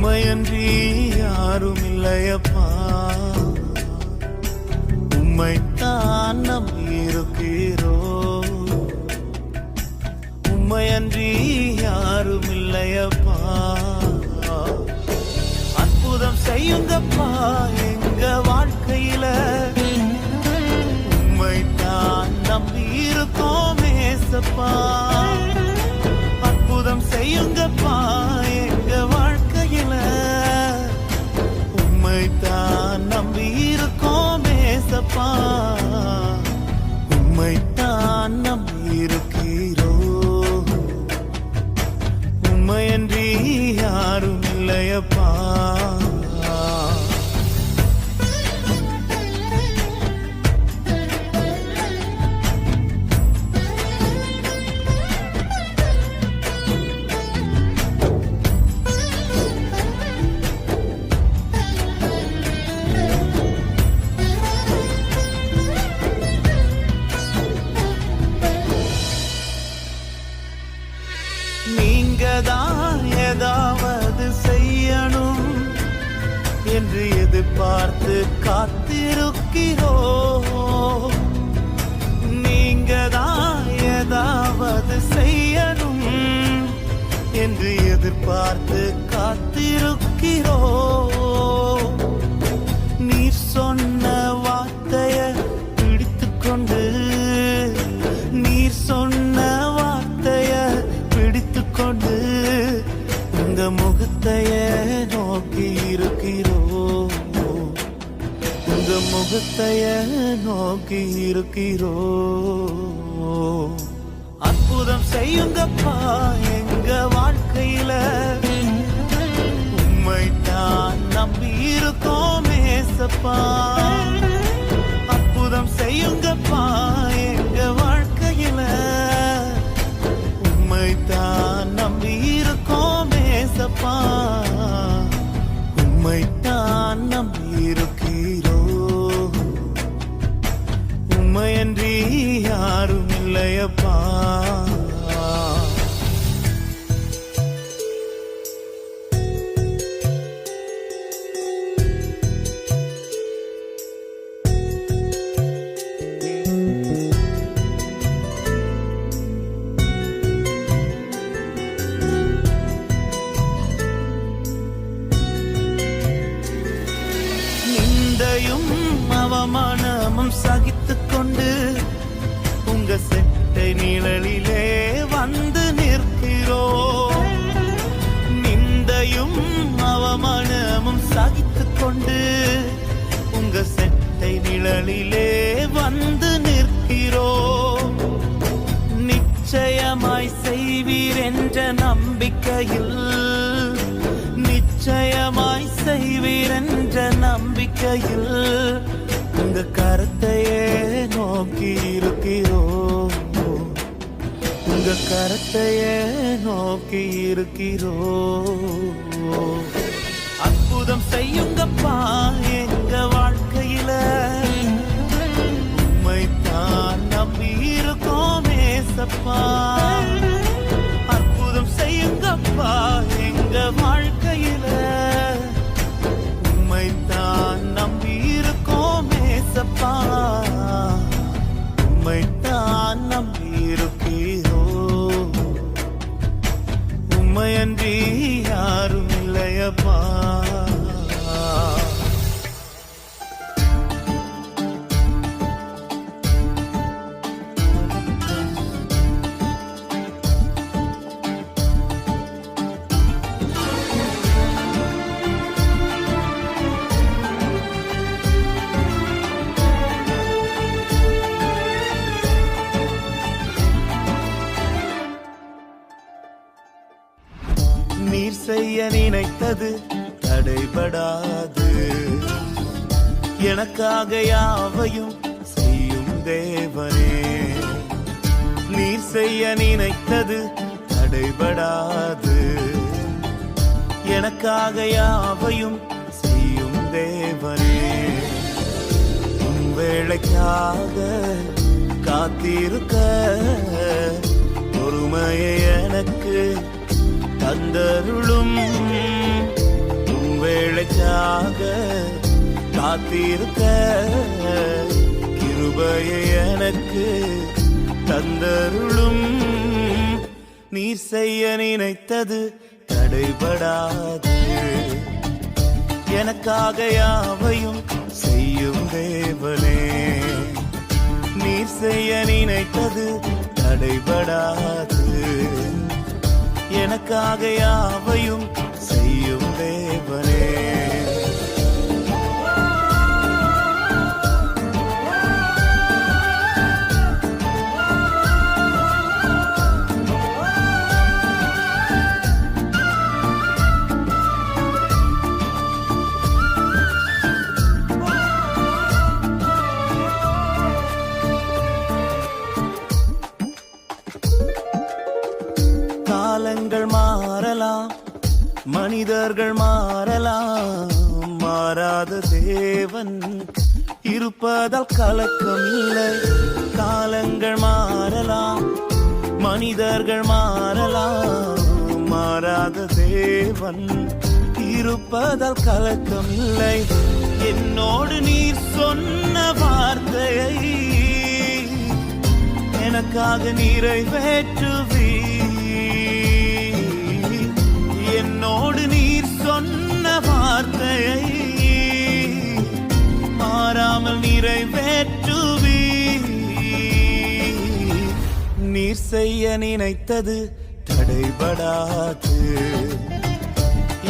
உம்மையன்றி யாரும் இல்லையப்பா, உம்மைத்தான் நம்பியிருக்கிறோம். உம்மையன்றி யாரும் இல்லையப்பா, அற்புதம் செய்யுங்கப்பா எங்க வாழ்க்கையில. உம்மைத்தான் நம்பியிருக்கோம் ஏசப்பா, அற்புதம் செய்யுங்கப்பா எங்க வாழ்க்கையில. உம்மைத்தான் நம்பியிருக்கோம் ஏசப்பா, உம்மைத்தான் நம்பியிருக்கிறோம். உம்மையன்றி யாரும் இல்லையப்பா. நீங்கதான் ஏதாவது செய்யணும் என்று எதிர்பார்த்து காத்திருக்கிறோம். நீங்கதான் ஏதாவது செய்யணும் என்று எதிர்பார்த்து காத்திருக்கிறோம். நீர் சொன்ன வார்த்தைய பிடித்துக்கொண்டு, நீர் சொன்ன வார்த்தைய பிடித்துக்கொண்டு உங்க முகத்தைய நோக்கி இருக்கிறோம். உங்க முகத்தைய நோக்கி இருக்கிறோம். அற்புதம் செய்யுங்கப்பா எங்க வாழ்க்கையில. உம்மைத்தான் நம்பி இருக்கோம் ஏசப்பா, அற்புதம் செய்யுங்கப்பா எங்க வாழ்க்கையில. உம்மைத்தான் நம்பி இருக்கோம் ஏசப்பா, உம்மைத்தான் நம்பி இருக்கிறோம். உம்மையன்றி யாரும் இல்லையப்பா. நிந்தையும் அவமானமும் சகித்துக் கொண்டு உங்க செட்டை நிழலிலே வந்து நிற்கிறோம். நிந்தையும் அவமானமும் சகித்துக் கொண்டு உங்க செட்டை நிழலிலே வந்து நிற்கிறோம். நிச்சயமாய் செய்வீர் என்ற நம்பிக்கையில், நிச்சயமாய் செய்வீர் என்ற நம்பிக்கையில் உங்க கரத்தையே நோக்கி இருக்கிறோம். உங்க கரத்தையே நோக்கி இருக்கிறோம். அற்புதம் செய்யுங்கப்பா எங்க வாழ்க்கையில. உம்மைத்தான் நம்பி இருக்கோம் ஏசப்பா, அற்புதம் செய்யுங்கப்பா எங்க வாழ்க்கையில. உம்மைத்தான் நம்பி இருக்கோம் ஏசப்பா, உம்மைத்தான் நம்பி இருக்கிறோம். உம்மையன்றி யாரும் இல்லையப்பா. நீர் செய்ய நினைத்தது தடைபடாது, எனக்காக யாவையும் செய்யும் தேவனே. நீர் செய்ய நினைத்தது தடைபடாது, எனக்காக யாவையும் செய்யும் தேவனே. உன் வேளைக்காக காத்திருக்க பொறுமையை எனக்கு தந்தருளும். வேளைக்காக காத்திருக்க கிருபையை எனக்கு தந்தருளும். நீர் செய்ய நினைத்தது தடைபடாது. எனக்காக யாவையும் செய்யும் தேவனே. நீர் செய்ய நினைத்தது தடைபடாது. எனக்காக யாவையும் செய்யும் தேவனே. காலங்கள் மாறலாம், மனிதர்கள் மாறலாம், மாறாத தேவன் இருப்பதால் கலக்கம் இல்லை. காலங்கள் மாறலாம், மனிதர்கள் மாறலாம், மாறாத தேவன் இருப்பதால் கலக்கம் இல்லை. என்னோடு நீர் சொன்ன வார்த்தையை எனக்காக நிறைவேற்றுவீர். என்னோடு நீர் சொன்ன வார்த்தையை மாறாமல் நிறைவேற்றுவீர். நீர் செய்ய நினைத்தது தடைபடாது.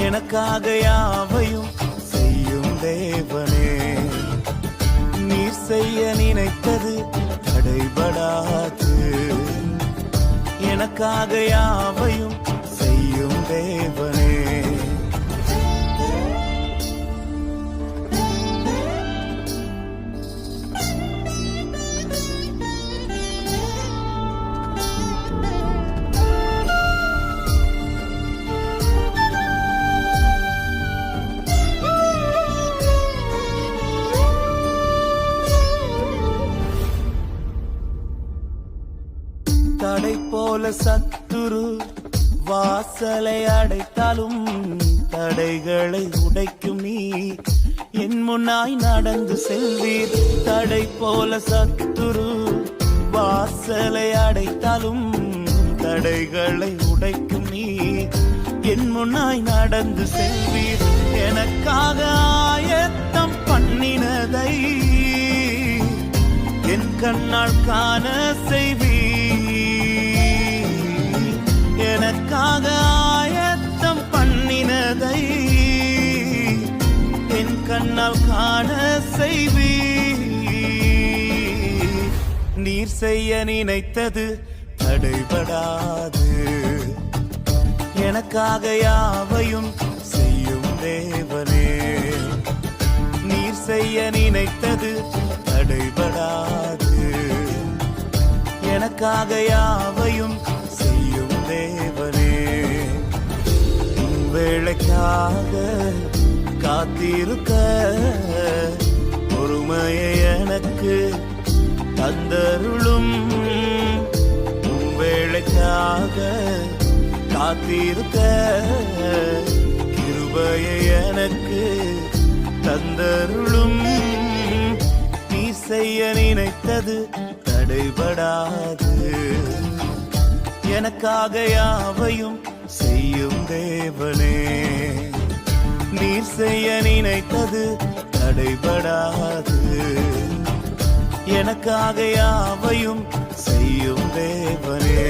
எனக்காக யாவையும் செய்யும் தேவனே. நீர் செய்ய நினைத்தது தடைபடாது. எனக்காக யாவையும் செய்யும் தேவனே. தடை போல சத்துரு வாசலை அடைத்தாலும் தடைகளை உடைக்கும் நீ என் முன்னாய் நடந்து செல்வீர். தடை போல சத்துரு வாசலை அடைத்தாலும் தடைகளை உடைக்கும் நீ என் முன்னாய் நடந்து செல்வீர். எனக்காக ஆயத்தம் பண்ணினதை என் கண்ணால் காண செய்வீர். எனக்காக ஆயத்தம் பண்ணினதை என் கண்ணால் காண செய்வீர். நீர் செய்ய நினைத்தது தடைபடாது. எனக்காக யாவையும் செய்யும் தேவனே. நீர் செய்ய நினைத்தது தடைபடாது. எனக்காக யாவையும் செய்யும் தேவனே. வேளைக்காக காத்திருக்க பொறுமையை எனக்கு தந்தருளும். வேளைக்காக காத்திருக்க கிருபையை எனக்கு தந்தருளும். நீ செய்ய நினைத்தது தடைபடாது. எனக்காக யாவையும் செய்யும் தேவனே. நீர் செய்ய நினைத்தது தடைபடாது. எனக்காக யாவையும் செய்யும் தேவனே.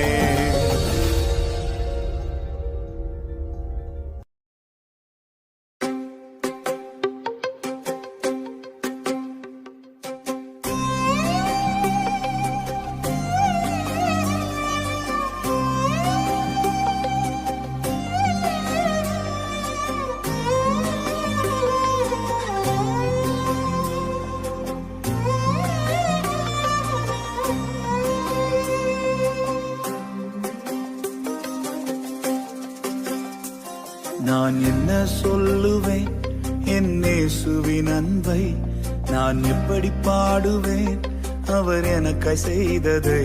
நான் என்ன சொல்லுவேன் என் இயேசுவின் அன்பை? நான் எப்படி பாடுவேன் அவர் எனக்காய் செய்ததை?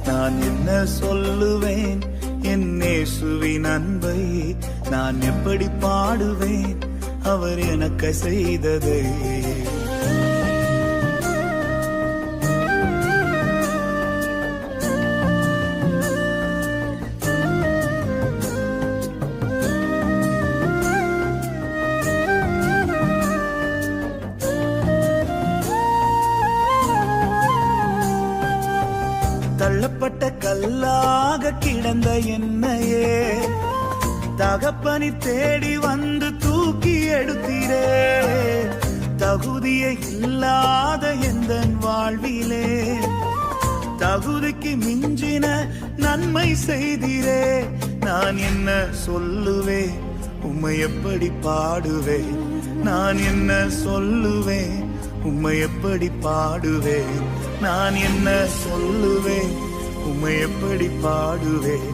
நான் என்ன சொல்லுவேன் என் இயேசுவின் அன்பை? நான் எப்படி பாடுவேன் அவர் எனக்கு செய்ததை. தள்ளப்பட்ட கல்லாக கிடந்த என்னையே தகப்பனி தேடி வந்து தூக்கி எடுத்தீரே. தகுதியே இல்லாத எந்த வாழ்விலே தகுதிக்கு மிஞ்சின நன்மை செய்தீரே. நான் என்ன சொல்லுவேன், உம்மை எப்படி பாடுவேன்? நான் என்ன சொல்லுவேன், உம்மை எப்படி பாடுவேன்? நான் என்ன சொல்லுவேன், உம்மை எப்படி பாடுவேன்?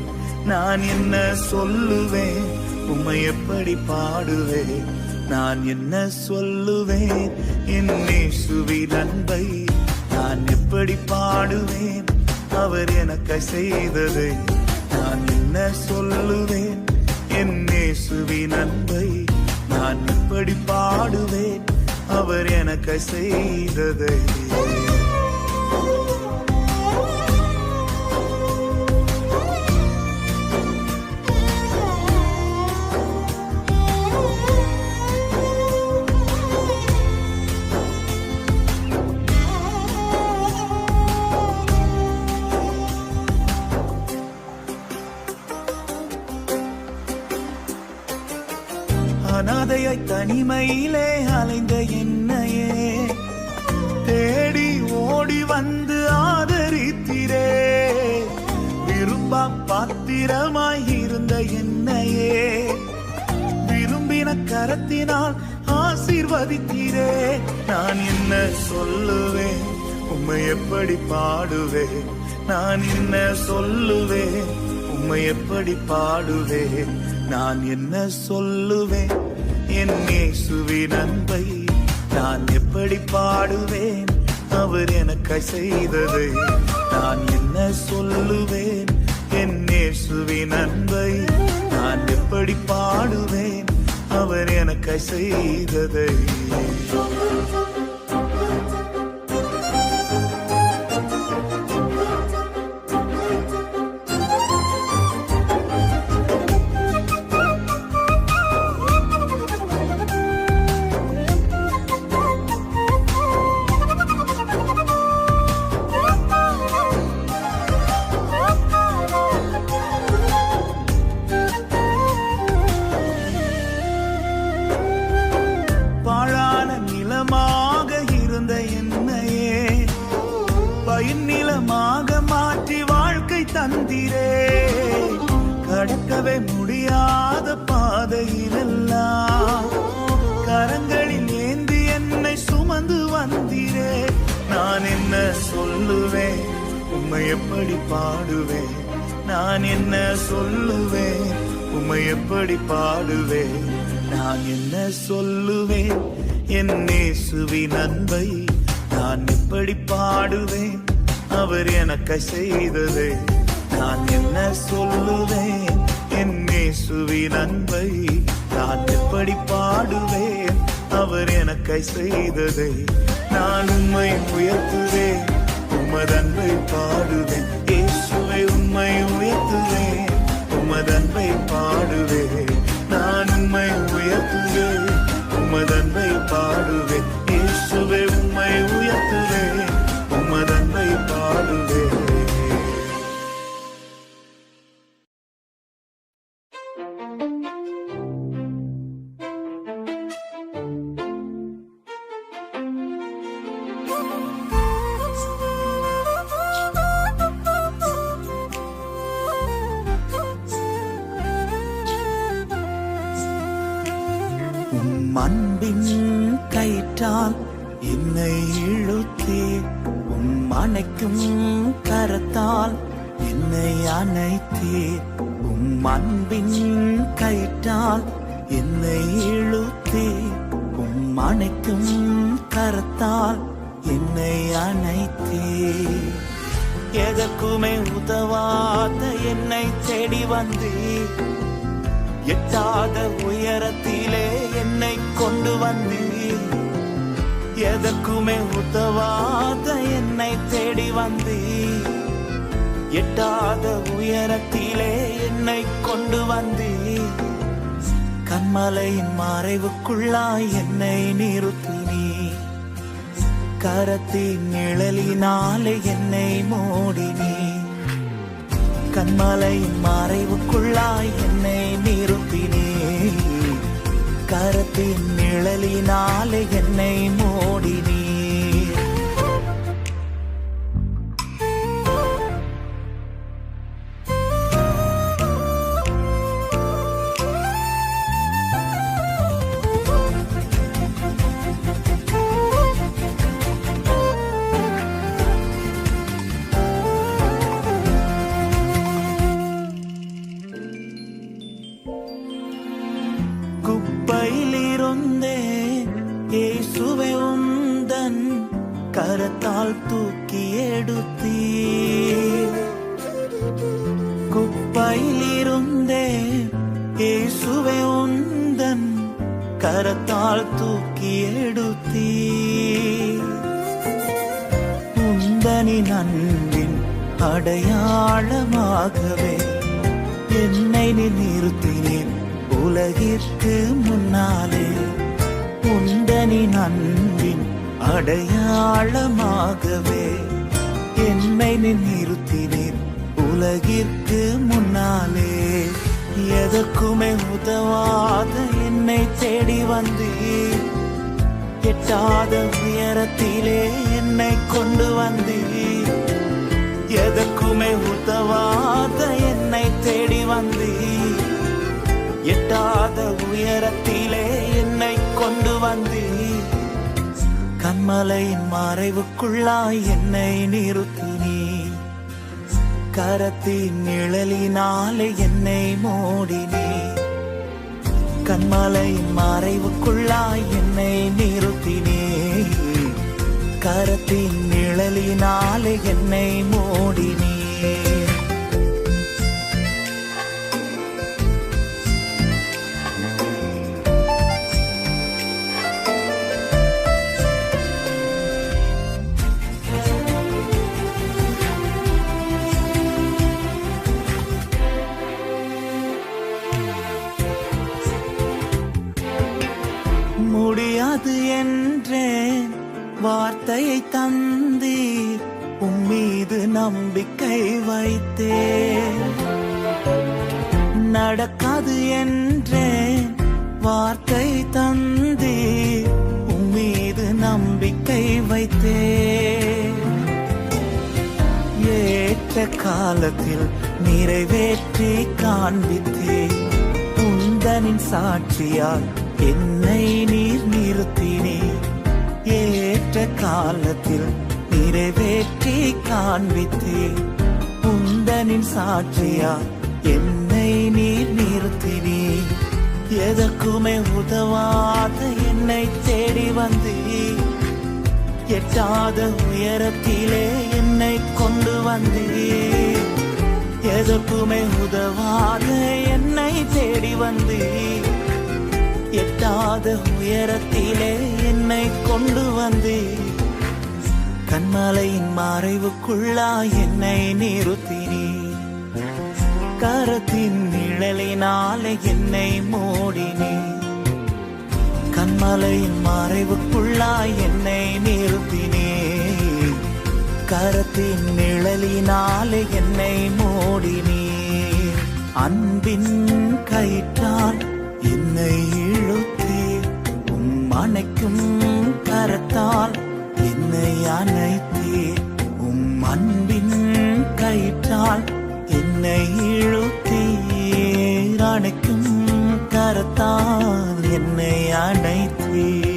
நான் என்ன சொல்லுவேன், உம்மை எப்படி பாடுவேன்? நான் என்ன சொல்லுவேன், என் இயேசுவின் அன்பை நான் எப்படி பாடுவேன்? அவர் எனக்கு செய்ததை. நான் என்ன சொல்லுவேன், என் இயேசுவின் அன்பை நான் எப்படி பாடுவேன்? அவர் எனக்கு செய்ததை. அனாதையாய் தனிமையிலே அலைந்த என்னையே தேடி ஓடி வந்து ஆதரித்திரே. விரும்பா பாத்திரமாய் இருந்த என்னையே விரும்பின கரத்தினால் ஆசீர்வதித்தீரே. நான் என்ன சொல்லுவேன், உம்மை எப்படி பாடுவேன்? நான் என்ன சொல்லுவேன், உம்மை எப்படி பாடுவேன்? நான் என்ன சொல்லுவேன், என் இயேசுவின் அன்பை நான் எப்படி பாடுவேன்? அவர் எனக்கு செய்ததை. நான் என்ன சொல்லுவேன், என் இயேசுவின் அன்பை நான் எப்படி பாடுவேன்? அவர் எனக்கு செய்ததை. நிலமாக மாற்றி வாழ்க்கை தந்திரே. கடக்கவே முடியாத பாதையிலெல்லாம் கரங்களில் ஏந்தி என்னை சுமந்து வந்தீரே. நான் என்ன சொல்லுவேன், உம்மை எப்படி பாடுவேன்? நான் என்ன சொல்லுவேன், உம்மை எப்படி பாடுவேன்? நான் என்ன சொல்லுவேன், என் இயேசுவின் அன்பை நான் எப்படி பாடுவேன்? அவர் எனக்கு செய்ததை. நான் என்ன சொல்லுவேன், என் இயேசுவின் அன்பை நான் எப்படி பாடுவேன்? அவர் எனக்கு செய்ததை. நான் உம்மை உயர்த்துவேன், உமது அன்பை பாடுவேன். இயேசுவை உம்மை உயர்த்துவேன், உமது அன்பை பாடுவேன். நான் உம்மை உயர்த்துவேன், உமது அன்பை பாடுவேன். இயேசுவை உம்மை உயர்த்துவேன், உமது அன்பை பாடுவேன். அன்பின் கயிற்றால் என்னை இழுத்தே, அணைக்கும் கரத்தால் என்னை அணைத்தே. அன்பின் கயிற்றால் என்னை இழுத்தே, அணைக்கும் கரத்தால் என்னை அணைத்தே. எதற்குமே உதவாத என்னை தேடி வந்தே, எட்டாத உயரத்திலே என்னை கொண்டு வந்தீர். எதற்குமே உதவாத என்னை தேடி வந்தீர். எட்டாத உயரத்திலே என்னை கொண்டு வந்தீர். கண்மலையின் மறைவுக்குள்ளாய் என்னை நிறுத்தினீர். கரத்தின் நிழலினாலே என்னை மூடினீர். கண்மலையின் மறைவுக்குள்ளாய் என்னை நிறுத்தினீர். கரத்தின் நிழலினாலே என்னை மூடினீர். குப்பையிலிருந்தே இயேசுவே உந்தன் கரத்தால் தூக்கி எடுத்தீர். குப்பையிலிருந்தே இயேசுவே உந்தன் கரத்தால் தூக்கி எடுத்தீர். உந்தனின் அன்பின் அடையாளமாகவே என்னை நிறுத்தினேன் உலகிற்கு முன்னாலே. உந்தனின் அன்பின் அடையாளமாகவே என்னை நிறுத்தினேன் உலகிற்கு முன்னாலே. எதற்குமே உதவாத என்னை தேடி வந்தீர். எட்டாத உயரத்திலே என்னை கொண்டு வந்தீர். எதற்குமே உதவாத என்னை தேடி வந்தீர். எட்டாத உயரத்திலே என்னை கொண்டு வந்தீர். கண்மலையின் மறைவுக்குள்ளாய் என்னை நிறுத்தினீர். கரத்தின் நிழலினாலே என்னை மூடினீர். கண்மலையின் மறைவுக்குள்ளாய் என்னை நிறுத்தினீர். கரத்தின் நிழலினாலே என்னை மூடினீர். முடியாது என்றேன் வார்த்தையை தந்தீர். உம்மீது நம்பிக்கை வைத்தேன். நடக்காது என்றேன் வார்த்தை தந்தீர். உம்மீது நம்பிக்கை வைத்தேன். ஏற்ற காலத்தில் நிறைவேற்றி காண்பித்தேன். உந்தனின் சாட்சியால் என்னை நீர் நிறுத்தினீர். ஏற்ற காலத்தில் நிறைவேற்றி காண்பித்தீர். உந்தனின் சாட்சியால் என்னை நீர் நிறுத்தினீர். எதற்குமே உதவாத என்னை தேடி வந்தீர். எட்டாத உயரத்திலே என்னை கொண்டு வந்தீர். எதற்குமே உதவாத என்னை தேடி வந்தீர். எட்டாத உயரத்திலே என்னை கொண்டு வந்தீர். கண்மலையின் மறைவுக்குள்ளாய் என்னை நிறுத்தினீர். கரத்தின் நிழலினாலே என்னை மூடினீர். கண்மலையின் மறைவுக்குள்ளாய் என்னை நிறுத்தினீர். கரத்தின் நிழலினாலே என்னை மூடினீர். அன்பின் கயிற்றால் என்னை இழுத்தீர். அணைக்கும் கரத்தால் என்னை அணைத்தீர். அன்பின் கயிற்றால் என்னை இழுத்தீர். அணைக்கும் கரத்தால் என்னை அணைத்தீர்.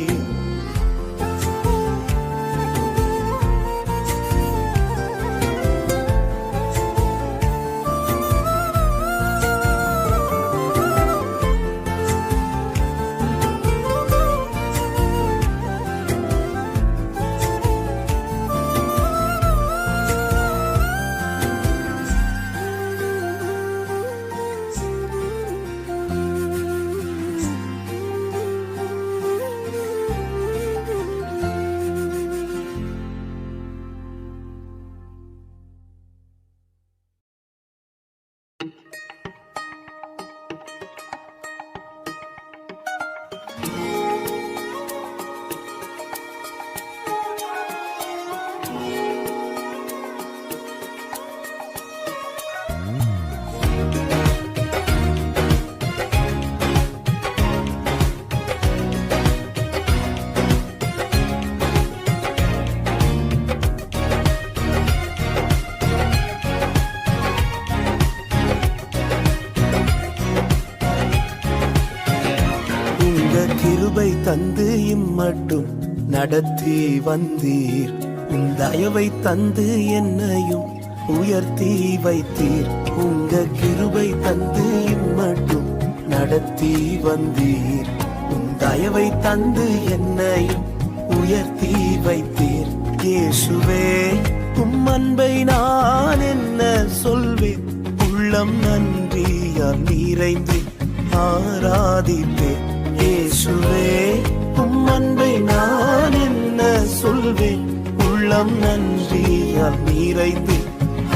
உங்க கிருபை தந்து இம்மட்டும் நடத்தி வந்தீர். உன் தயவை தந்து என்னையும் உயர்த்தி வைத்தீர். உங்க கிருபை தந்து இம்மட்டும் நடத்தி வந்தீர். உன் தயவை தந்து என்னையும் உயர்த்தி வைத்தீர். இயேசுவே, உம் அன்பை நான் என்ன சொல்வேன்? உள்ளம் நன்றியால் நிறைந்து ஆராதிப்பேன். இயேசுவே, உம் அன்பை நான் என்ன சொல்வேன்? உள்ளம் நன்றியால் நிறைந்து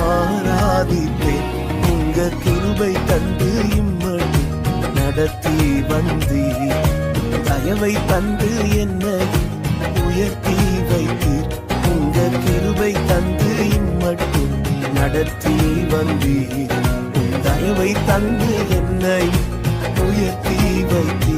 ஆராதிப்பேன். உங்க கிருபை தந்து இம்மடி நடத்தி வந்தீர். தயவை தந்து என்னை உயர்த்தி வைத்தீர். உங்க கிருபை தந்து இம்மட்டும் நடத்தி வந்தீர். தயவை தந்து என்னை உயர்த்தி வைத்தீர்.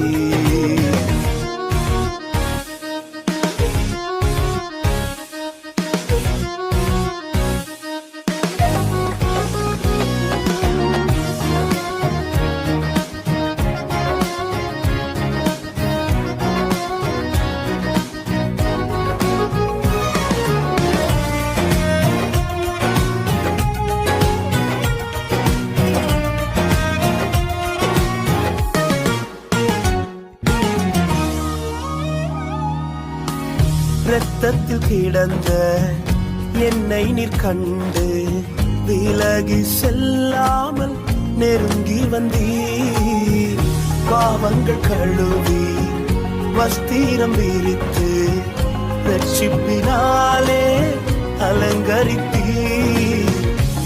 இரத்தத்தில் கிடந்த என்னை நீர் கண்டு விலகி செல்லாமல் நெருங்கி வந்தீர். பாவங்கள் கழுவி வஸ்திரம் விரித்து ரட்சிப்பினாலே அலங்கரித்தீர்.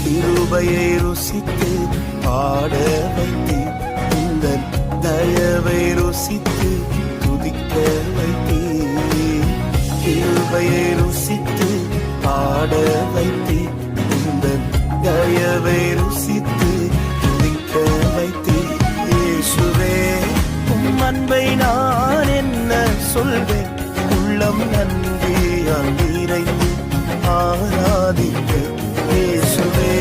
கிருபையை ருசித்து பாட வைத்தீர். உந்தன் தயவை ருசித்து துதிக்க வைத்தீர். கிருபையை ருசித்து பாட வைத்தீர். உந்தன் தயவை ருசித்து துதிக்க வைத்தீர். இயேசுவே, உம் அன்பை நான் என்ன சொல்வேன்? உள்ளம் நன்றியால் நிறைந்து ஆராதிப்பேன். இயேசுவே,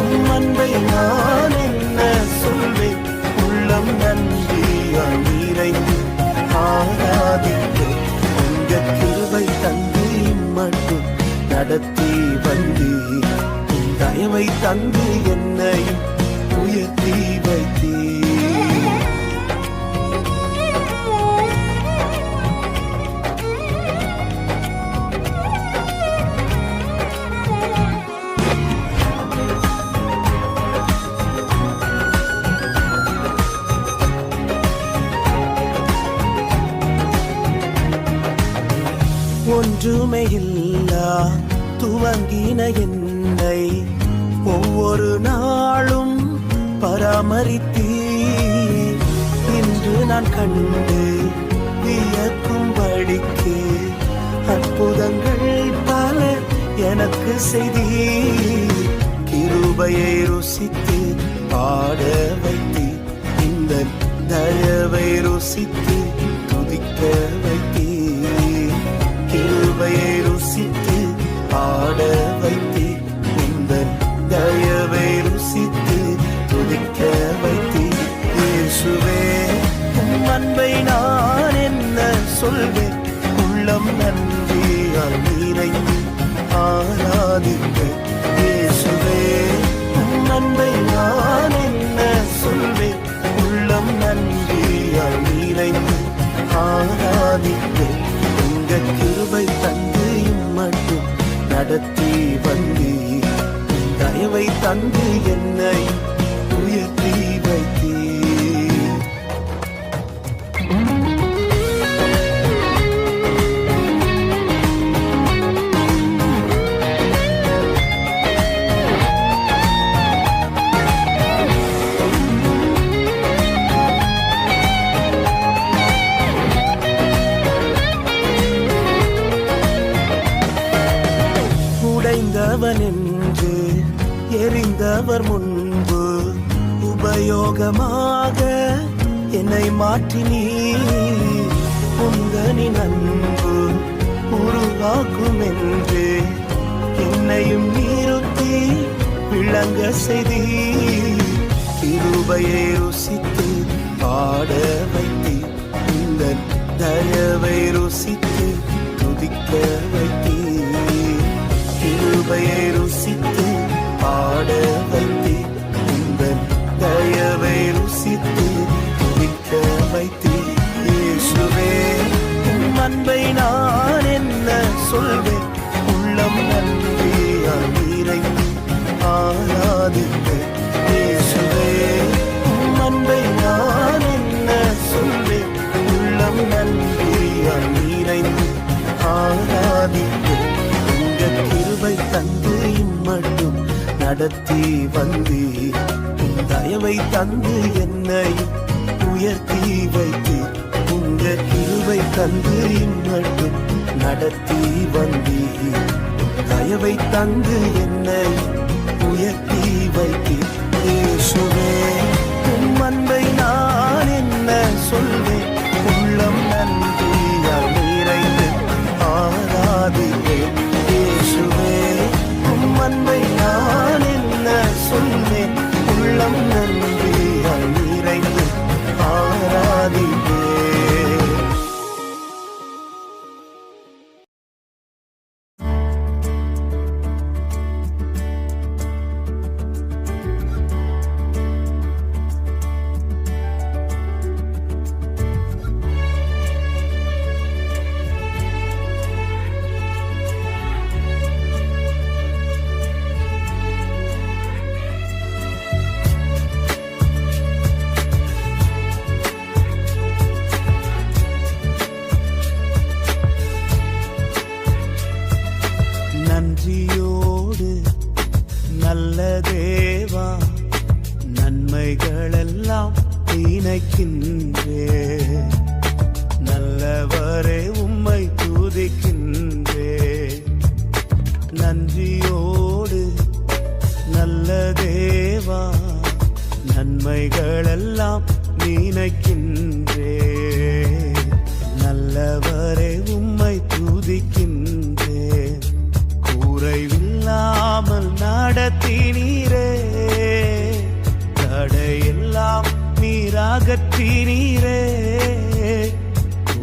உம் அன்பை நான் என்ன சொல்வேன்? உள்ளம் நன்றியால் நிறைந்து ஆராதிப்பேன். உங்க கிருபை தந்து இம்மட்டும் நடத்தி வந்தீர். உன் தயவை தந்து என்னை உயர்த்தி வைத்தீர். ஒன்றுமே இல்லா துவங்கின என்னை ஒவ்வொரு நாளும் பராமரித்தீர். இன்று நான் கண்டு வியக்கும்படிக்கு அற்புதங்கள் பல எனக்கு செய்தீர். கிருபையை ருசித்து பாட வைத்தீர். இந்த தயவை ருசித்து துதிக்க வைத்தீர். கிருபையை ருசித்து பாட வைத்தீர். உந்தன் தயவை ருசித்து துதிக்க வைத்தீர். இயேசுவே, உம் அன்பை நான் என்ன சொல்வேன்? உள்ளம் நன்றியால் நிறைந்து ஆராதிப்பேன். இயேசுவே, உம் அன்பை நான் என்ன சொல்வேன்? உள்ளம் நன்றியால் நிறைந்து ஆராதிப்பேன். உங்க கிருபை தந்து இம்மட்டும் நடத்தி வந்தீர். தயவை தந்து என்னை உயர்த்தி வைத்தீர். உடைந்தவன் என்று எரிந்தவர் முன்பு உபயோகமாக என்னை மாற்றினீர். உந்தனின் அன்பு உருவாக்கும் என்று என்னையும் நிறுத்தி விளங்க செய்தீர். கிருபையை ருசித்து பாட வைத்தீர். இந்த நடத்தி வந்தீர். உன் தயவை தந்து என்னை உயர்த்தி வைத்தீர். உங்க கிருபை தந்து இம்மட்டும் நடத்தி வந்தீர். தயவை தந்து என்னை உயர்த்தி வைத்தீர். இயேசுவே உம் அன்பை நான் என்ன சொல்வேன், உள்ளம் நன்றியால் நிறைந்து ஆராதிப்பேன். இயேசுவே உம் அன்பை நான் என்ன சொல்வேன், உள்ளம் நன்றியால் நிறைந்து ஆராதிப்பேன். நன்றியோடு நல்ல தேவா, நன்மைகளெல்லாம் நினைக்கின்றே. நல்லவரே உம்மை துதிக்கின்றே. நன்றியோடு நல்ல தேவா, நன்மைகளெல்லாம் நினைக்கின்றே. நல்லவரே உம்மை துதிக்கின்றே. குறைவில்லாமல் நடத்தினீரே, தடையெல்லாம் நீராகற்றினீரே.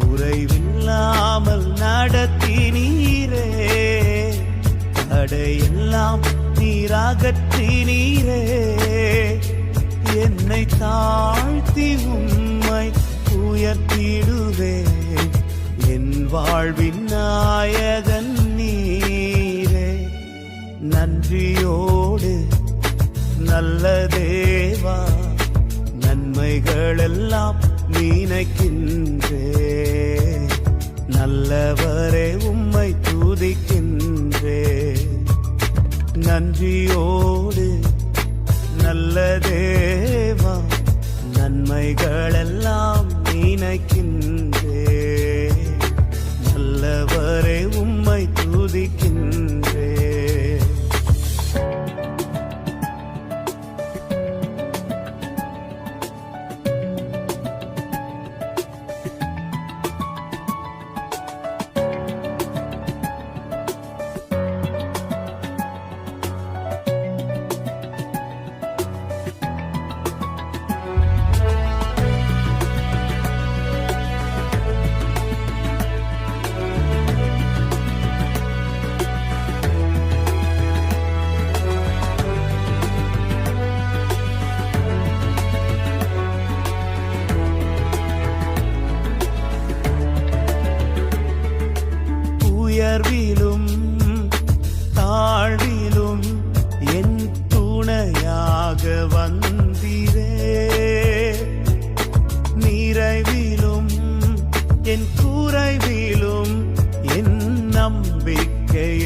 குறைவில்லாமல் நடத்தினீரே, தடையெல்லாம் நீராகற்றினீரே. என்னை தாழ்த்தி உம்மை உயர்த்திடுவேன். என் வாழ்வின் நாயகன் நீரே. நன்றியோடு நல்ல தேவா, நன்மைகளெல்லாம் நினைக்கின்றே. நல்லவரே உம்மை துதிக்கின்றே. நன்றியோடு நல்ல தேவா, நன்மைகளெல்லாம் நினைக்கின்றே. நல்லவரே உம்மை துதிக்கின்றே. உயர்விலும் தாழ்விலும் என் துணையாக வந்தீரே. நிறைவிலும் என் குறைவிலும் என் நம்பிக்கையானவரே.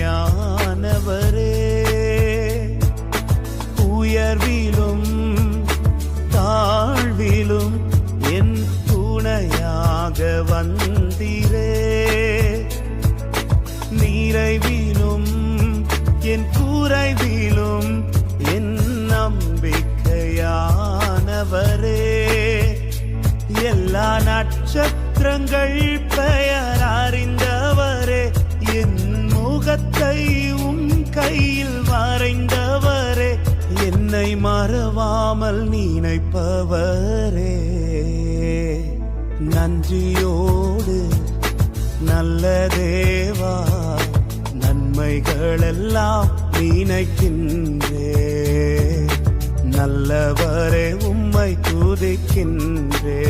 உயர்விலும் தாழ்விலும் என் துணையாக வந்தீரே. நிறைவிலும் என் குறைவிலும் என் நம்பிக்கையானவரே. எல்லா நட்சத்திரங்கள் பெயர் அறிந்தவரே. என் முகத்தை உம் கையில் வரைந்தவரே. என்னை மறவாமல் நினைப்பவரே. நன்றியோடு நல்ல தேவா, நன்மைகளெல்லாம் நினைக்கின்றே. நல்லவரே உம்மை துதிக்கின்றே.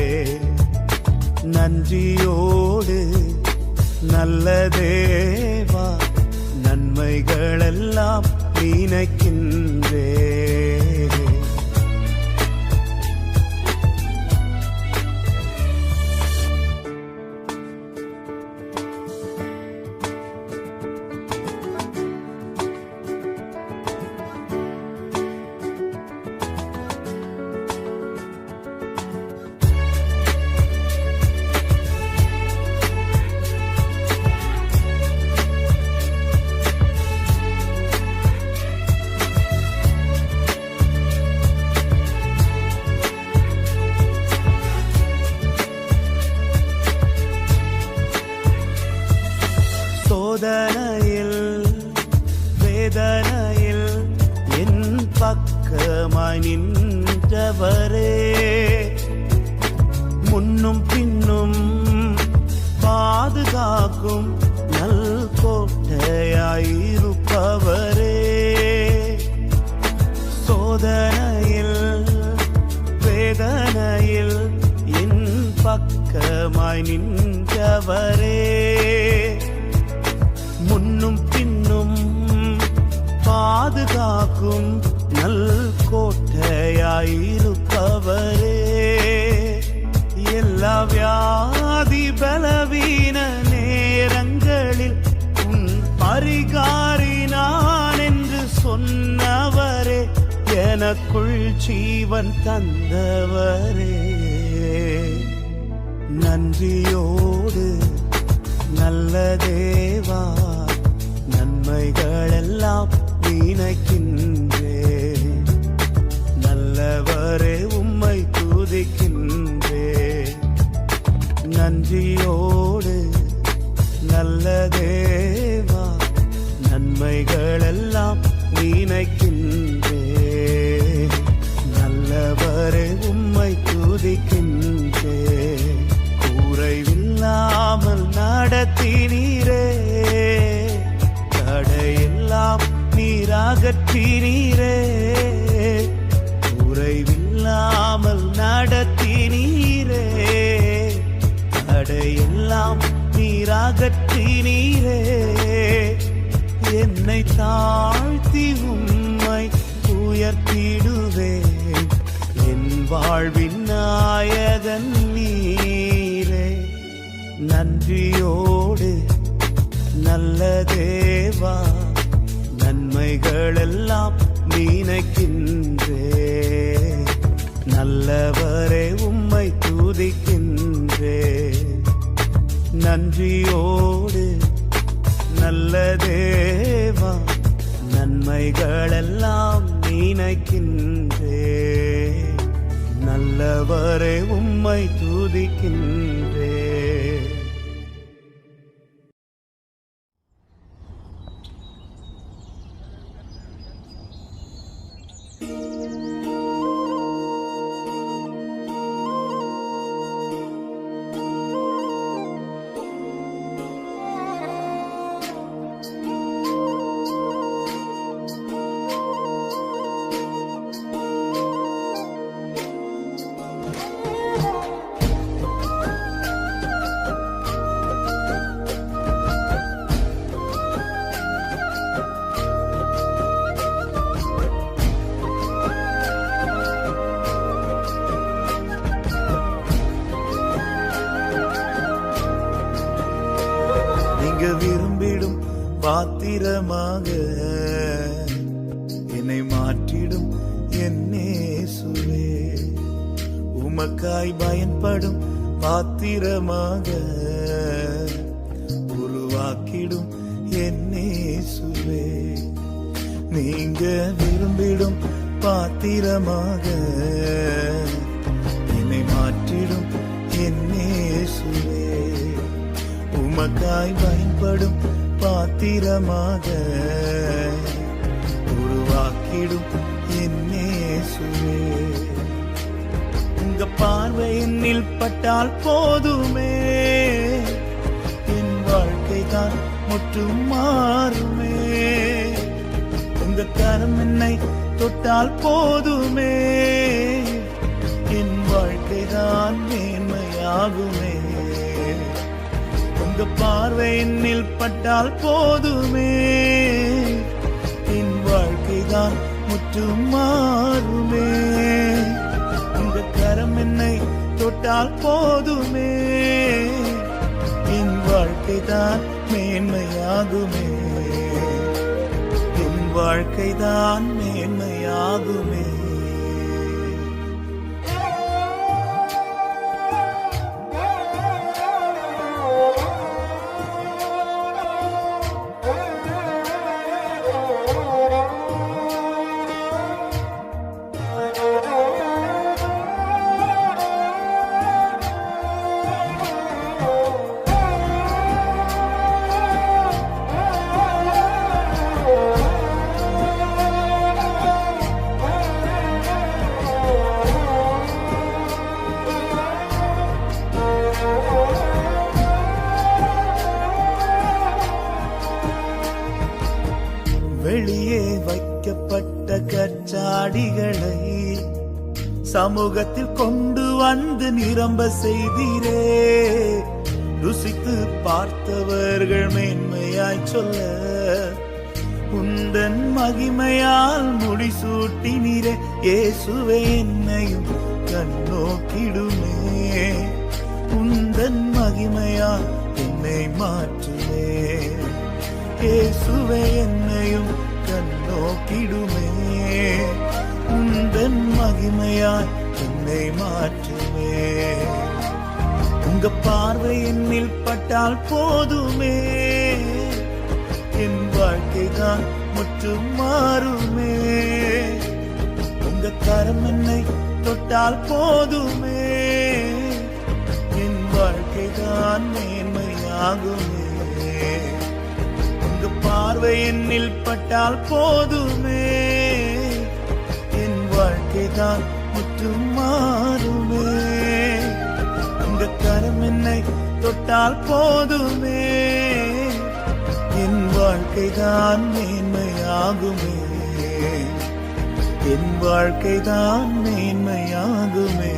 நன்றியோடு நல்ல தேவா, நன்மைகளெல்லாம் நினைக்கின்றே. சோதனையில் வேதனையில் என் பக்கமாய் நின்றவரே, முன்னும் பின்னும் பாதுகாக்கும் நல் கோட்டையாயிருப்பவரே, சோதனையில் வேதனையில் என் பக்கமாய் நின்றவரே, முன்னும் பின்னும் பாதுகாக்கும் நல் கோட்டையாயிருப்பவரே, எல்லா வியாதி பலவீன நேரங்களில் உன் பரிகாரி நான் என்று சொன்னவரே, எனக்குள் ஜீவன் தந்தவரே, நன்றியோடு நல்ல தேவா நன்மைகளெல்லாம் நினைக்கின்றேன், நல்லவரே உம்மை துதிக்கின்றேன், நன்றியோடு நல்ல தேவா நன்மைகளெல்லாம் நினைக்கின்றேன், நல்லவரே உம்மை துதிக்கின்றேன், குறைவில்லாமல் நடத்தினீரே, தடையெல்லாம் நீராகற்றினீரே, குறைவில்லாமல் நடத்தினீரே, தடையெல்லாம் நீராகற்றினீரே, என்னை தாழ்த்தி உம்மை உயர்த்திடுவேன், என் வாழ்வின் நாயகன் நீரே, நன்றியோடு நல்ல தேவா நன்மைகளெல்லாம் நினைக்கின்றேன், நல்லவரே உம்மை துதிக்கின்றேன், நன்றியோடு நல்ல தேவா நன்மைகளெல்லாம் நினைக்கின்றேன், நல்லவரே உம்மை துதிக்கின்றேன். விரும்பிடும் பாத்திரமாக என்னை மாற்றிடும் என்னேசுவே, உமக்காய் பயன்படும் பாத்திரமாக உருவாக்கிடும் என்னேசுவே, நீங்க விரும்பிடும் பாத்திரமாக என்னை மாற்றிடும் என்னேசுவே, உமக்காய் பயன்படும் பாத்திரமாக உருவாக்கிடும் என்னேசுவே, உங்க பார்வையில் பட்டால் போதுமே, என் வாழ்க்கை தான் முற்றும் மாறுமே, உங்க கரம் என்னை தொட்டால் போதுமே, என் வாழ்க்கை தான் மேன்மையாகுமே, உங்க பார்வையில் பட்டால் போதுமே, என் வாழ்க்கை தான் முற்றும் மாறுமே, உங்க கரம் என்னை தொட்டால் போதுமே, என் வாழ்க்கை தான் மேன்மையாகுமே, என் வாழ்க்கை தான் மேன்மையாகுமே. அடிகளை சமூகத்தில் கொண்டு வந்து நிரம்ப செய்தீரே. ருசித்து பார்த்தவர்கள் மேன்மையாய் சொல்ல உந்தன் மகிமையால் முடிசூட்டினீரே. இயேசுவே என்னையும் கண்ணோக்கிடுமே, உந்தன் மகிமையால் என்னை மாற்றுமே. இயேசுவே என்னையும் கண்ணோக்கிடுமே, உந்தன் மகிமையால் என்னை மாற்றுமே. உங்க பார்வை என்னில் பட்டால் போதுமே, என் வாழ்க்கைதான் முற்றும் மாறுமே. உங்க கரம் என்னை தொட்டால் போதுமே, என் வாழ்க்கைதான் மேன்மையாகுமே. உங்க பார்வை என்னில் பட்டால் போதுமே, என் வாழ்க்கைதான் முற்றும் மாறுமே. உங்க கரம் என்னை தொட்டால் போதுமே, என் வாழ்க்கைதான் மேன்மையாகுமே. என் வாழ்க்கைதான் மேன்மையாகுமே.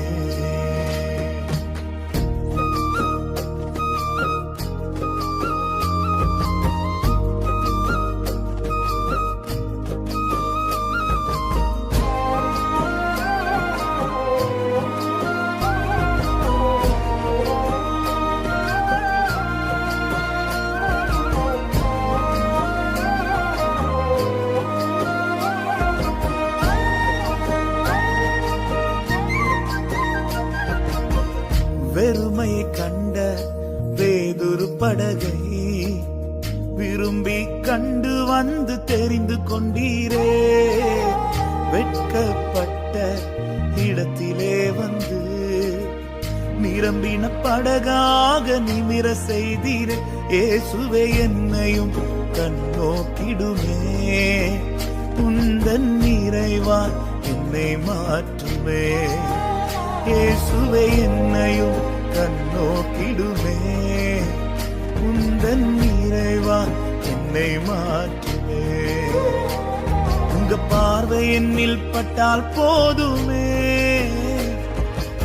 வெறுமையை கண்ட வேதொரு படகை விரும்பி கண்டு வந்து தெரிந்து கொண்டீரே. வெட்கப்பட்ட இடத்திலே வந்து நிரம்பின படகாக நிமிர செய்தீரே. இயேசுவே என்னையும் கண்ணோக்கிடுமே, உந்தன் நிறைவால் என்னை மாற்றுமே. இயேசுவே என்னையும் கண்ணோக்கிடுமே, உந்தன் நிறைவால் என்னை மாற்றுமே. உங்க பார்வை என்னில் பட்டால் போதுமே,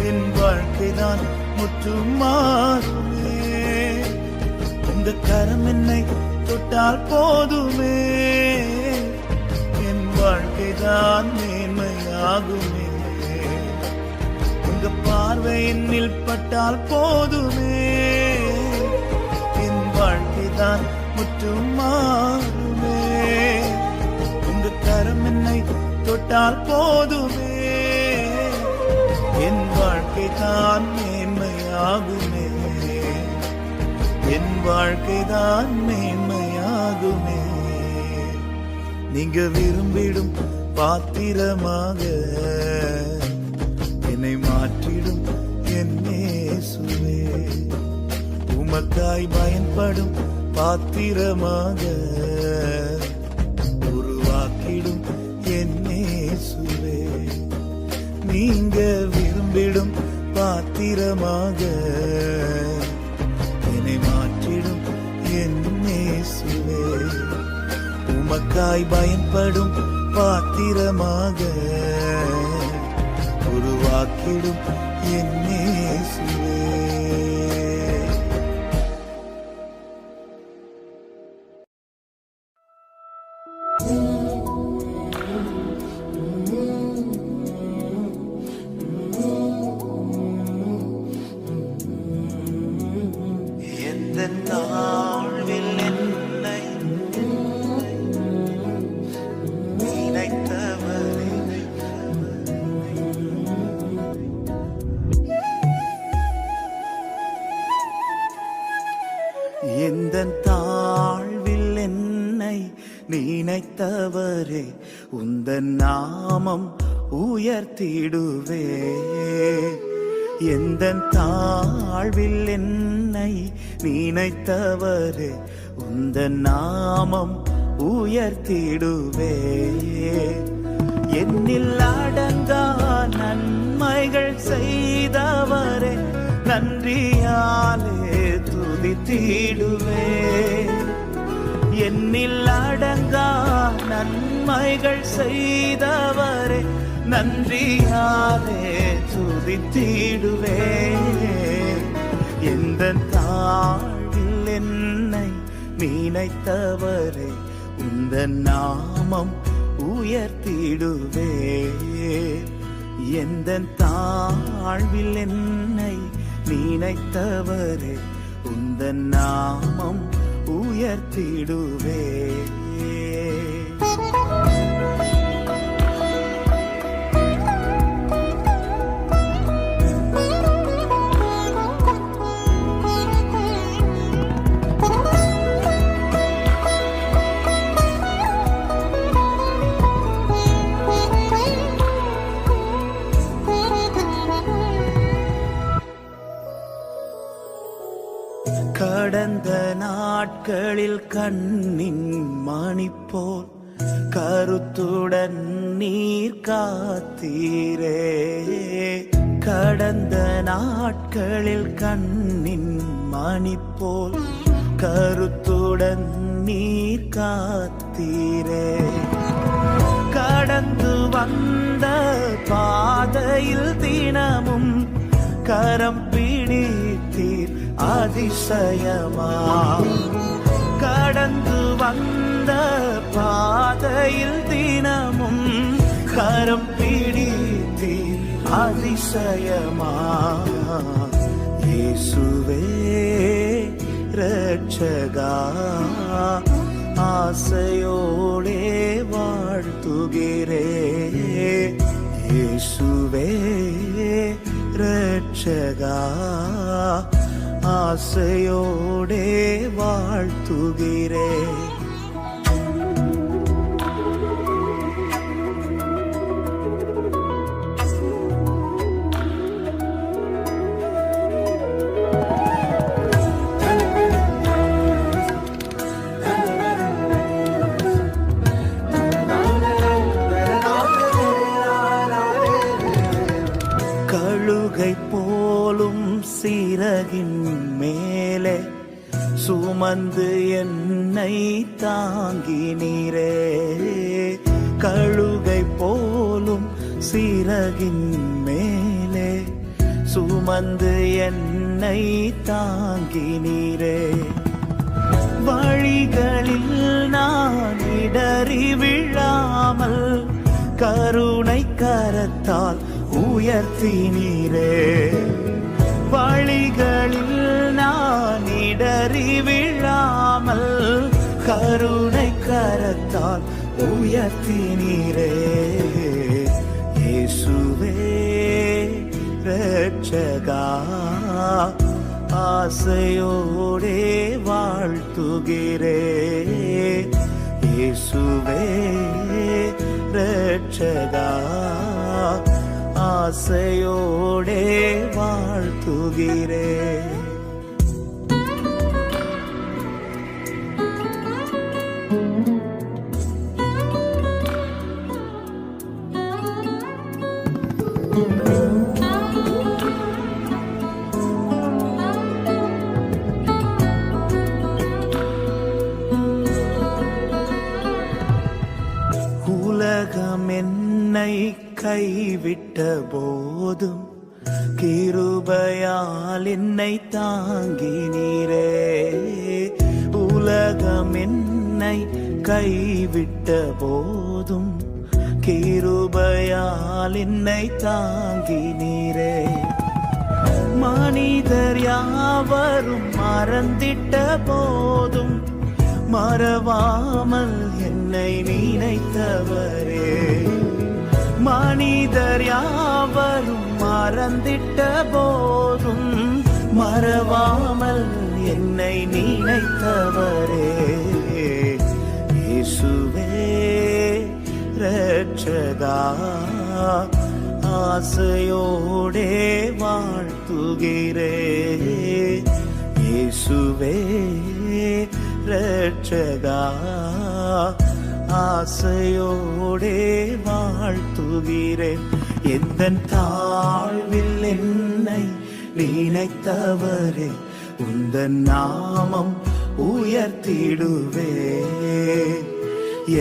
என் வாழ்க்கைதான் முற்றும் மாறுமே. உங்க கரம் என்னை தொட்டால் போதுமே, என் வாழ்க்கைதான் மேன்மையாகுமே. உங்க பார்வை என்னில் பட்டால் போதுமே, என் வாழ்க்கைதான் முற்றும் மாறுமே. உங்க கரம் என்னை தொட்டால் போதுமே, என் வாழ்க்கைதான் மேன்மையாகுமே. என் வாழ்க்கைதான் மேன்மையாகுமே. நீங்க விரும்பிடும் பாத்திரமாக என்னை மாற்றிடும் என் இயேசுவே. உமக்காய் பயன்படும் பாத்திரமாக உருவாக்கிடும் என் இயேசுவே. நீங்க விரும்பிடும் பாத்திரமாக என்னை மாற்றிடும் என் இயேசுவே. உமக்காய் பயன்படும் பாத்திரமாக உருவாக்கிடும் என் இயேசுவே. எந்த நாள்வில் என்னை நினைத்தவரே, எந்தன் தாழ்வில் என்னை நினைத்தவரே, உந்தன் நாமம் உயர்த்திடுவே. எந்தன் தாழ்வில் என்னை நினைத்தவரே, உந்தன் நாமம் உயர்த்திடுவே. என்னில் அடங்கா நன்மைகள் செய்தவரே, நன்றியாலே துதித்திடுவே. என்னில் அடங்கா நன்மைகள் செய்தவரே, நன்றியாலே துதித்திடுவே. எந்த தாழ்வில் என்னை நினைத்தவரே, உந்த நாமம் உயர்த்திடுவே. எந்த தாழ்வில் என்னை நினைத்தவரே, உந்த நாமம் உயர்த்திடுவே. கடந்த நாட்களில் கண்ணின் மணி போல் கருத்துடன் நீர் காத்தீரே. கடந்த நாட்களில் கண்ணின் மணி போல் கருத்துடன் நீர் காத்தீரே. கடந்து வந்த பாதையில் தினமும் கரம் பிடித்தீர் அதிசயமா. கடந்து வந்த பாதையில் தினமும் கரம் பிடித்தீர் அதிசயமா. இயேசுவே இரட்சகா, ஆசையோடே வாழ்த்துகிறே. இயேசுவே இரட்சகா, ஆசையோடே வாழ்த்துகிறே. கழுகை போலும் சிறகின் மேலே சுமந்து என்னை தாங்கினீரே. கழுகை போலும் சிறகின் மேலே சுமந்து என்னை தாங்கினீரே. வழிகளில் நான் இடறி விழாமல் கருணை கரத்தால் உயர்த்தினீரே. வழிகளில் நான் இடறி விழாமல் கருணை கரத்தால் உயர்த்தினீரே. இயேசுவே இரட்சகா, ஆசையோடே வாழ்த்துகிறே. இயேசுவே இரட்சகா, ஆசையோடே வாழ்த்துகிறே. உலகம் என்னை கைவிட்ட போதும் கிருபையால் என்னை தாங்கினீரே. உலகம் என்னை கைவிட்ட போதும் கிருபையால் என்னை தாங்கினீரே. மனிதர் யாவரும் மறந்திட்ட போதும் மறவாமல் என்னை நினைத்தவரே. மனிதர் யாவரும் மறந்திட்ட போதும் மறவாமல் என்னை நினைத்தவரே. இயேசுவே இரட்சகா, ஆசையோடே வாழ்த்துகிறே. இயேசுவே இரட்சகா, ஆசையோடே வாழ்த்துகிறேன். எந்தன் தாழ்வில் என்னை நினைத்தவரே, உந்தன் நாமம் உயர்த்திடுவே.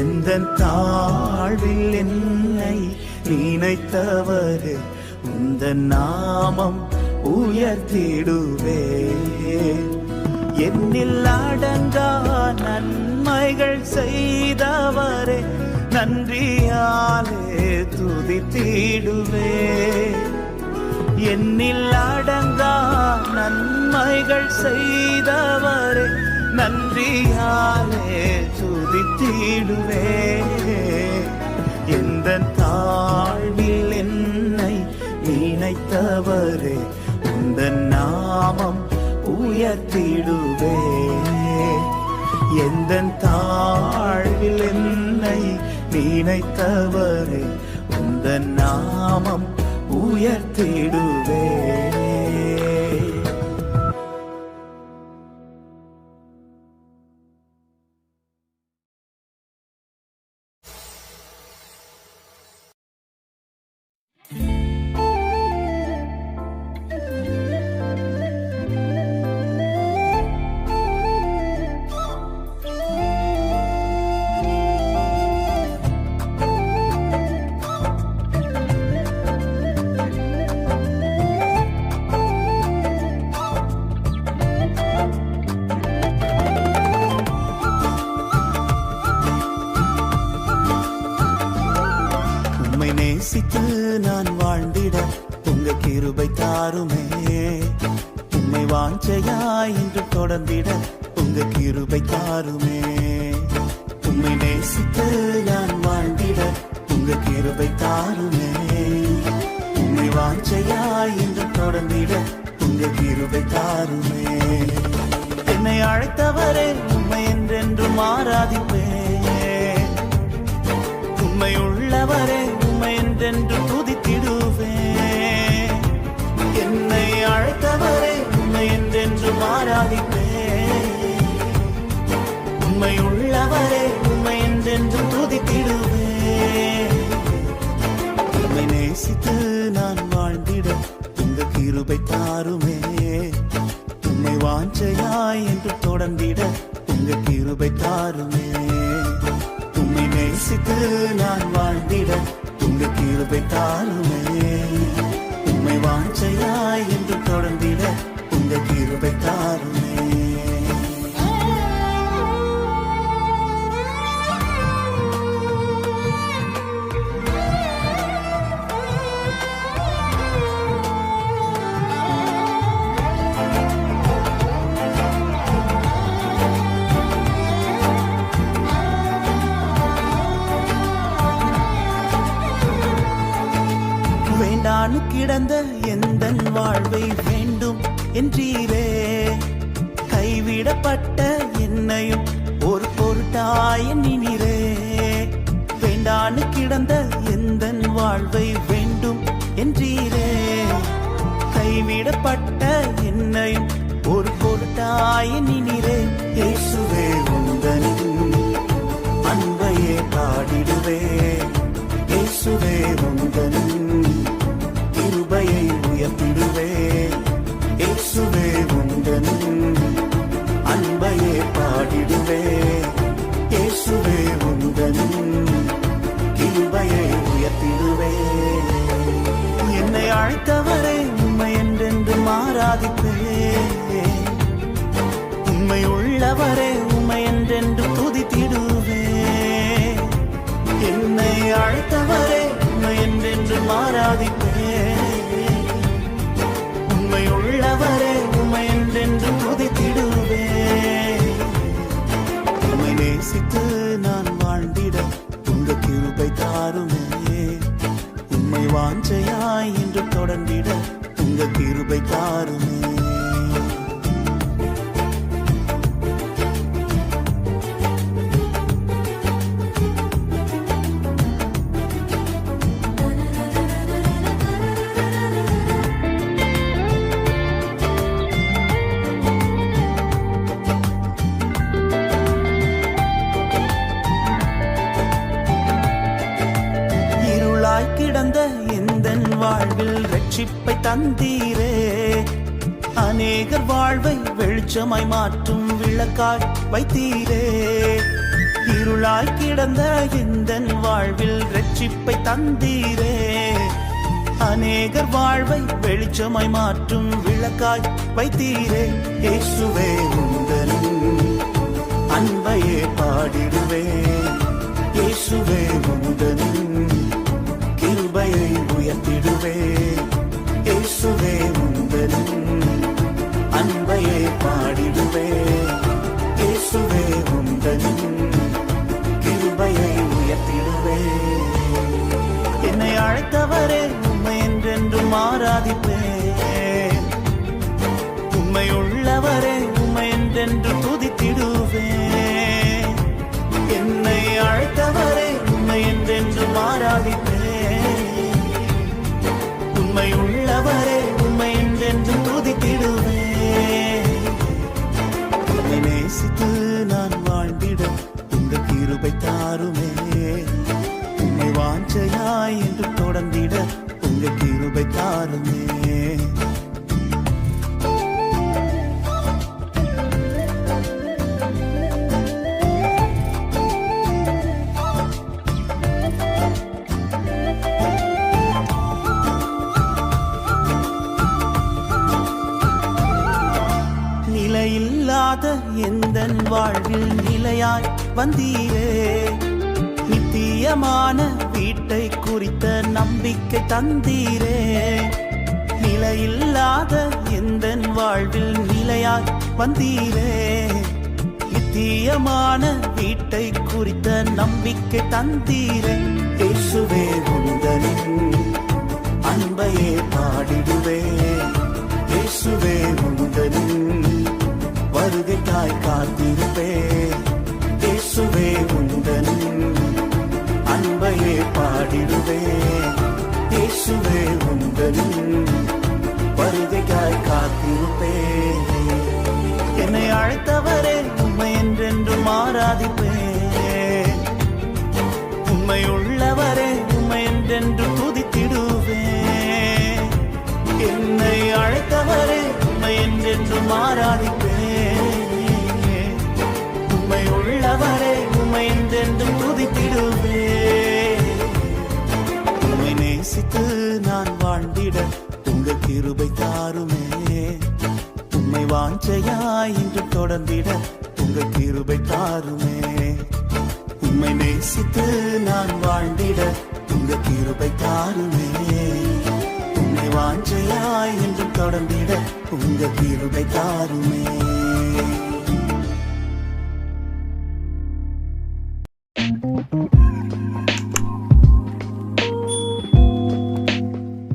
எந்த தாழ்வில் என்னை நினைத்தவரே உந்த நாமம் உயர்த்திடுவே. என்னில் அடங்கா நன்மைகள் செய்தவரே நன்றியாலே துதித்திடுவே. என்னில் அடங்கா நன்மைகள் செய்தவரே நன்றியாலே துதித்திடுவே. எந்த தாழ்வில் என்னை நினைத்தவரே உந்த நாமம் உயர்த்திடுவே. எந்த தாழ்வில் என்னை நினைத்தவரே உந்த நாமம் உயர்த்திடுவே. நேசித்து நான் வாழ்ந்திட உங்க கிருபை தாருமே. உம்மை வாஞ்சையாய் இன்று தொடர்ந்திட உங்க கிருபை தாருமே. உம்மை நேசித்து நான் வாழ்ந்திட உங்க கிருபை தாருமே. உம்மை வாஞ்சையாய் இன்று தொடர்ந்திட உங்க கிருபை தாருமே. என்னை அழைத்தவரே உம்மை என்றென்றும் ஆராதிப்பேன். உம்மை உள்ளவரே உம்மை என்றென்று துதித்திடுவே. என்னை அழைத்தவரே உம்மை என்றென்று ஆராதிப்பே. உம்மை உள்ளவரே உம்மை என்றென்று துதித்திடுவே. உம்மை நேசித்து நான் வாழ்ந்திட உங்க கிருபை தாருமே. உம்மை வாஞ்சையாய் என்று தொடர்ந்திட உங்க கிருபை தாருமே. உம்மை நேசித்து நான் வாழ்ந்திட உங்க கிருபை தாருமே. உம்மை வாஞ்சையாய் என்று தொடர்ந்திட உங்க கிருபை தாருமே. வேண்டானு கிடந்த எந்தன் வாழ்வை வேண்டும் என்றீரே. கைவிடப்பட்ட என்னையும் ஒரு பொருட்டாய் எண்ணினீரே. வேண்டானு கிடந்த எந்தன் வாழ்வை வேண்டும் என்றீரே. கைவிடப்பட்ட என்னையும் ஒரு பொருட்டாய் எண்ணினீரே. இயேசுவே உந்தனின் அன்பையே பாடிடுவே. இயேசுவே உந்தனின் கிருபையை உயர்த்திடுவே. இயேசுவே உந்தனின் அன்பையே பாடிடுவே. இயேசுவே உந்தனின் கிருபையை உயர்த்திடுவே. என்னை அழைத்தவரே உம்மை என்றென்று ஆராதிப்பே. உம்மை உள்ளவரே உம்மை என்றென்று துதித்திடுவே. என்னை அழைத்தவரே உம்மை என்றென்று ஆராதிப்பே. உம்மை உள்ளவரே உம்மை என்றென்று துதித்திடுவே. உம்மை நேசித்து நான் வாழ்ந்திட உங்க கிருபை தாருமே. உம்மை வாஞ்சையாய் இன்று தொடர்ந்திட உங்க கிருபை தாருமே. கிடந்த எந்தன் வாழ்வில் ரட்சிப்பை தந்தீரே. அநேகர் வாழ்வை வெளிச்சமாய் மாற்றும் விளக்காய் வைத்தீரே. இருளாய் கிடந்த எந்தன் வாழ்வில் இரட்சிப்பை தந்தீரே. அநேகர் வாழ்வை வெளிச்சமாய் மாற்றும் விளக்காய் வைத்தீரே. இயேசுவே உந்தன் அன்பையே பாடிடுவேன். இயேசுவே உந்தன் கிருபையை உயர்த்திடுவேன். இயேசுவே உந்தன் அன்பையே பாடிடுவேன். இயேசுவே உந்தன் கிருபையை உயர்த்திடுவேன். என்னை அழைத்தவரே உம்மை என்றென்றும் ஆராதிப்பேன். உம்மை உள்ளவரே உம்மை என்றென்று துதித்திடுவேன். என்னை அழைத்தவரே உம்மை என்றென்றும் ஆராதிப்பேன். உம்மை உள்ளவரே உம்மை என்றென்று துதித்திடுவேன். உம்மை நேசித்து நான் வாழ்ந்திட உங்க கிருபை தாருமே. உம்மை வாஞ்சையாய் என்று தொடர்ந்திட உங்க கிருபை தாருமே. நிலையில்லாத எந்தன் வாழ்வில் நிலையாய் வந்தீரே. நித்தியமான வீட்டை குறித்த நம்பிக்கை தந்தீரே. நிலையில்லாத எந்தன் வாழ்வில் நிலையாய் வந்தீரே. நித்தியமான வீட்டை குறித்த நம்பிக்கை தந்தீரே. இயேசுவே உந்தனின் அன்பையே பாடிடுவேன். இயேசுவே உந்தனின் வருகைக்காய் காத்திருப்பேன். இயேசுவே உந்தன் அன்பையே பாடிடுவேன். இயேசுவே உந்தன் வருகைக்காய் காத்திருப்பேன். என்னை அழைத்தவரே உம்மை என்றென்றும் ஆராதிப்பேன். உம்மை உள்ளவரே உம்மை என்றென்று துதித்திடுவேன். என்னை அழைத்தவரே உம்மை என்றென்றும் ஆராதிப்பேன். உம்மை உள்ளவரே உம்மை என்றென்றும் துதித்திடுவேன். உம்மை நேசித்து நான் வாழ்ந்திட உங்க கிருபை தாருமே. உம்மை வாஞ்சையாய் இன்று தொடர்ந்திட உங்க கிருபை தாருமே. உம்மை நேசித்து நான் வாழ்ந்திட உங்க கிருபை தாருமே. உம்மை வாஞ்சையாய் என்று தொடர்ந்திட உங்க கிருபை தாருமே.